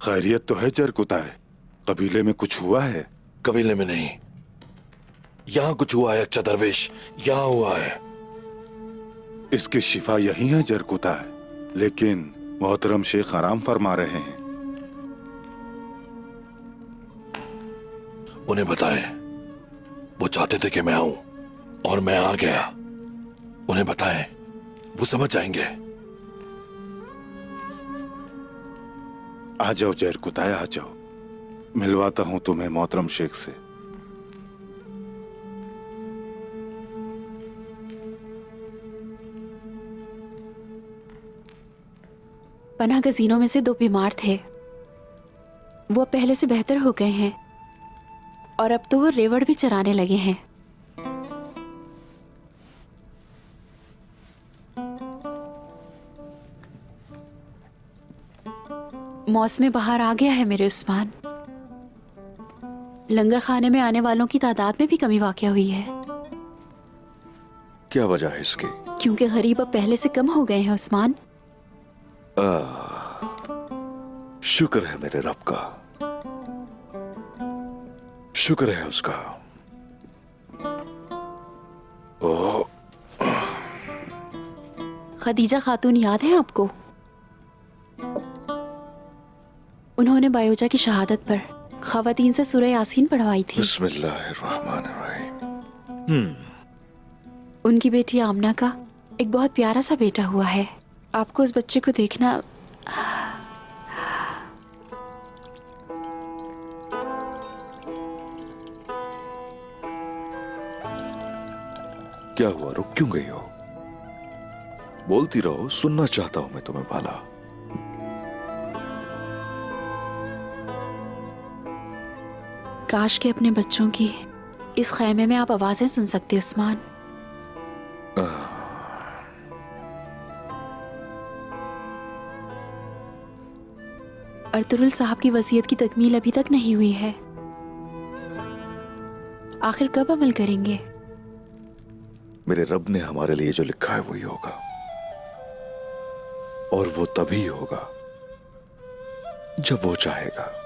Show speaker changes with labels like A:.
A: खैरियत तो है जरकुताय? कबीले में कुछ हुआ है?
B: कबीले में नहीं, यहाँ कुछ हुआ है अच्छा दरवेश, यहाँ हुआ है।
A: इसकी शिफा यही है जरकुताय, लेकिन मोहतरम शेख आराम फरमा रहे हैं।
B: उन्हें बताएं, वो चाहते थे कि मैं आऊं और मैं आ गया। उन्हें बताएं, वो समझ जाएंगे।
A: आ जाओ जरकुताय, आ जाओ, मिलवाता हूं तुम्हें मोहतरम शेख से।
C: पनाह गजीनों में से 2 बीमार थे, वो पहले से बेहतर हो गए हैं और अब तो वो रेवड़ भी चराने लगे हैं। मौसम बहार आ गया है मेरे उस्मान। लंगर खाने में आने वालों की तादाद में भी कमी वाक़या हुई है।
D: क्या वजह है इसकी?
C: क्योंकि गरीब अब पहले से कम हो गए हैं उस्मान।
D: शुक्र है मेरे रब का, शुक्र है उसका। ओह,
C: खदीजा खातून याद है आपको? उन्होंने बायोजा की शहादत पर खवातीन से सूरह यासीन पढ़वाई थी।
D: बिस्मिल्लाहिर्रहमानिर्रहीम।
C: उनकी बेटी आमना का एक बहुत प्यारा सा बेटा हुआ है। आपको उस बच्चे को देखना।
D: क्या हुआ, रुक क्यों गई हो? बोलती रहो, सुनना चाहता हूं मैं तुम्हें भाला।
C: काश के अपने बच्चों की इस खैमे में आप आवाजें सुन सकते उस्मान। अर्तुरुल साहब की वसीयत की तकमील अभी तक नहीं हुई है। आखिर कब अमल करेंगे?
D: मेरे रब ने हमारे लिए जो लिखा है वही होगा, और वो तभी होगा जब वो चाहेगा।